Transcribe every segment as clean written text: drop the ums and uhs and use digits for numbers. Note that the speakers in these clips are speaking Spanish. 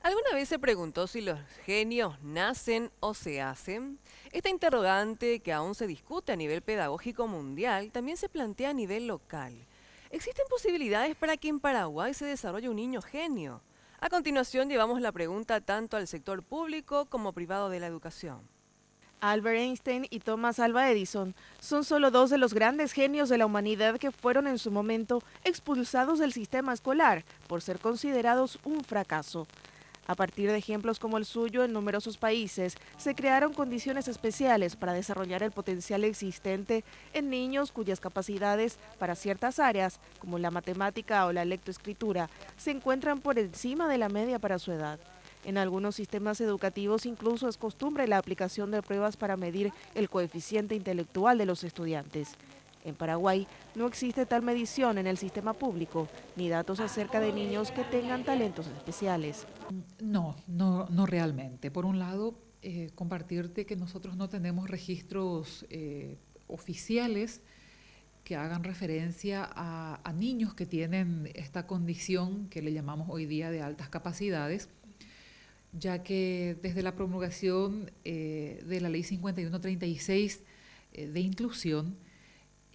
¿Alguna vez se preguntó si los genios nacen o se hacen? Esta interrogante, que aún se discute a nivel pedagógico mundial, también se plantea a nivel local. ¿Existen posibilidades para que en Paraguay se desarrolle un niño genio? A continuación llevamos la pregunta tanto al sector público como privado de la educación. Albert Einstein y Thomas Alva Edison son solo dos de los grandes genios de la humanidad que fueron en su momento expulsados del sistema escolar por ser considerados un fracaso. A partir de ejemplos como el suyo en numerosos países, se crearon condiciones especiales para desarrollar el potencial existente en niños cuyas capacidades para ciertas áreas, como la matemática o la lectoescritura, se encuentran por encima de la media para su edad. En algunos sistemas educativos incluso es costumbre la aplicación de pruebas para medir el coeficiente intelectual de los estudiantes. En Paraguay no existe tal medición en el sistema público, ni datos acerca de niños que tengan talentos especiales. No realmente. Por un lado, compartirte que nosotros no tenemos registros oficiales que hagan referencia a niños que tienen esta condición que le llamamos hoy día de altas capacidades, ya que desde la promulgación de la Ley 5136 de inclusión,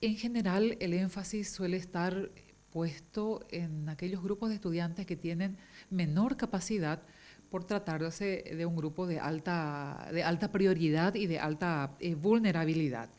en general el énfasis suele estar puesto en aquellos grupos de estudiantes que tienen menor capacidad por tratarse de un grupo de alta prioridad y de alta vulnerabilidad.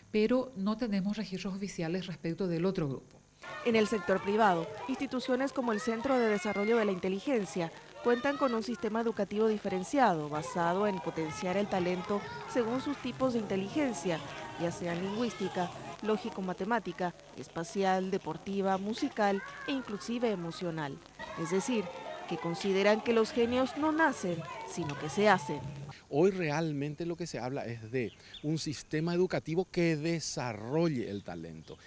Pero no tenemos registros oficiales respecto del otro grupo. En el sector privado, instituciones como el Centro de Desarrollo de la Inteligencia cuentan con un sistema educativo diferenciado basado en potenciar el talento según sus tipos de inteligencia, ya sea lingüística, lógico-matemática, espacial, deportiva, musical e inclusive emocional. Es decir, que consideran que los genios no nacen, sino que se hacen. Hoy realmente lo que se habla es de un sistema educativo que desarrolle el talento.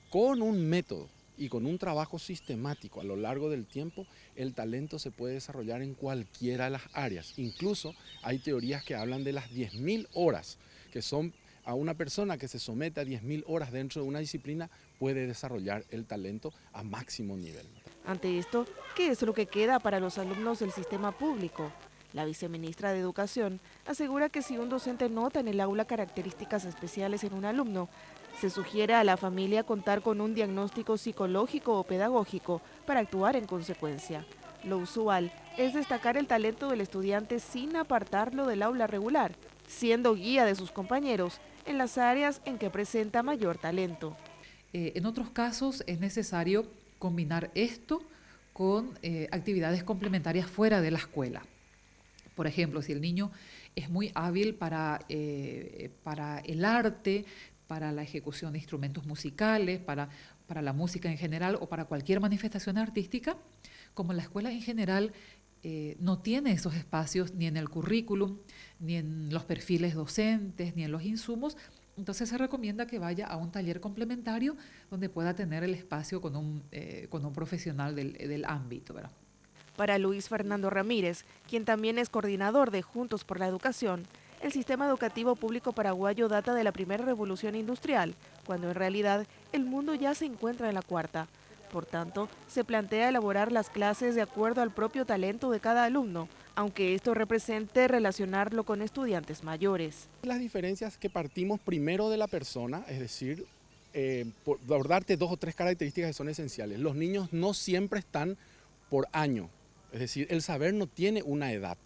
Con un método y con un trabajo sistemático a lo largo del tiempo, el talento se puede desarrollar en cualquiera de las áreas. Incluso hay teorías que hablan de las 10.000 horas, que son a una persona que se somete a 10.000 horas dentro de una disciplina, puede desarrollar el talento a máximo nivel. Ante esto, ¿qué es lo que queda para los alumnos del sistema público? La viceministra de Educación asegura que si un docente nota en el aula características especiales en un alumno, se sugiere a la familia contar con un diagnóstico psicológico o pedagógico para actuar en consecuencia. Lo usual es destacar el talento del estudiante sin apartarlo del aula regular, siendo guía de sus compañeros en las áreas en que presenta mayor talento. En otros casos es necesario combinar esto con actividades complementarias fuera de la escuela. Por ejemplo, si el niño es muy hábil para el arte, para la ejecución de instrumentos musicales, para la música en general o para cualquier manifestación artística, como la escuela en general no tiene esos espacios ni en el currículum, ni en los perfiles docentes, ni en los insumos, entonces se recomienda que vaya a un taller complementario donde pueda tener el espacio con un profesional del ámbito, ¿verdad? Para Luis Fernando Ramírez, quien también es coordinador de Juntos por la Educación, el sistema educativo público paraguayo data de la primera revolución industrial, cuando en realidad el mundo ya se encuentra en la cuarta. Por tanto, se plantea elaborar las clases de acuerdo al propio talento de cada alumno, aunque esto represente relacionarlo con estudiantes mayores. Las diferencias que partimos primero de la persona, es decir, por darte 2 o 3 características que son esenciales. Los niños no siempre están por año, es decir, el saber no tiene una edad.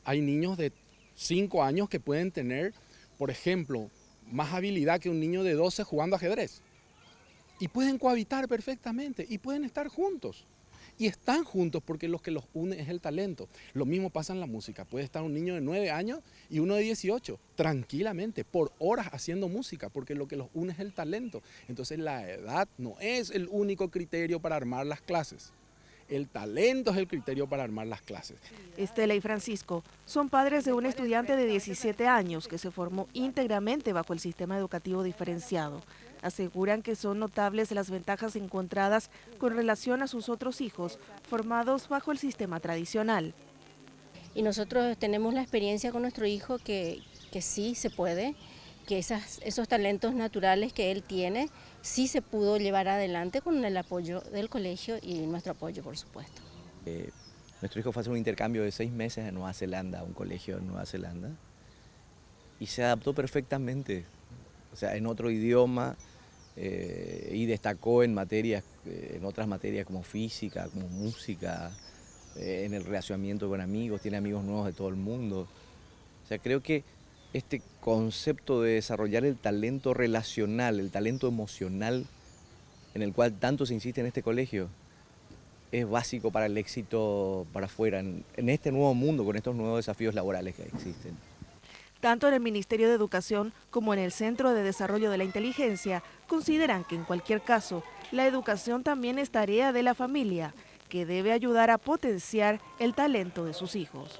Hay niños de 5 años que pueden tener, por ejemplo, más habilidad que un niño de 12 jugando ajedrez. Y pueden cohabitar perfectamente y pueden estar juntos. Y están juntos porque lo que los une es el talento. Lo mismo pasa en la música. Puede estar un niño de 9 años y uno de 18, tranquilamente, por horas haciendo música, porque lo que los une es el talento. Entonces la edad no es el único criterio para armar las clases. El talento es el criterio para armar las clases. Estela y Francisco son padres de un estudiante de 17 años que se formó íntegramente bajo el sistema educativo diferenciado. Aseguran que son notables las ventajas encontradas con relación a sus otros hijos formados bajo el sistema tradicional. Y nosotros tenemos la experiencia con nuestro hijo que sí se puede, que esos talentos naturales que él tiene, sí se pudo llevar adelante con el apoyo del colegio y nuestro apoyo, por supuesto. Nuestro hijo fue a hacer un intercambio de 6 meses en Nueva Zelanda, a un colegio en Nueva Zelanda, y se adaptó perfectamente, o sea, en otro idioma, y destacó en materias, en otras materias como física, como música, en el relacionamiento con amigos, tiene amigos nuevos de todo el mundo. O sea, creo que este concepto de desarrollar el talento relacional, el talento emocional, en el cual tanto se insiste en este colegio, es básico para el éxito para afuera, en este nuevo mundo, con estos nuevos desafíos laborales que existen. Tanto en el Ministerio de Educación como en el Centro de Desarrollo de la Inteligencia consideran que en cualquier caso, la educación también es tarea de la familia, que debe ayudar a potenciar el talento de sus hijos.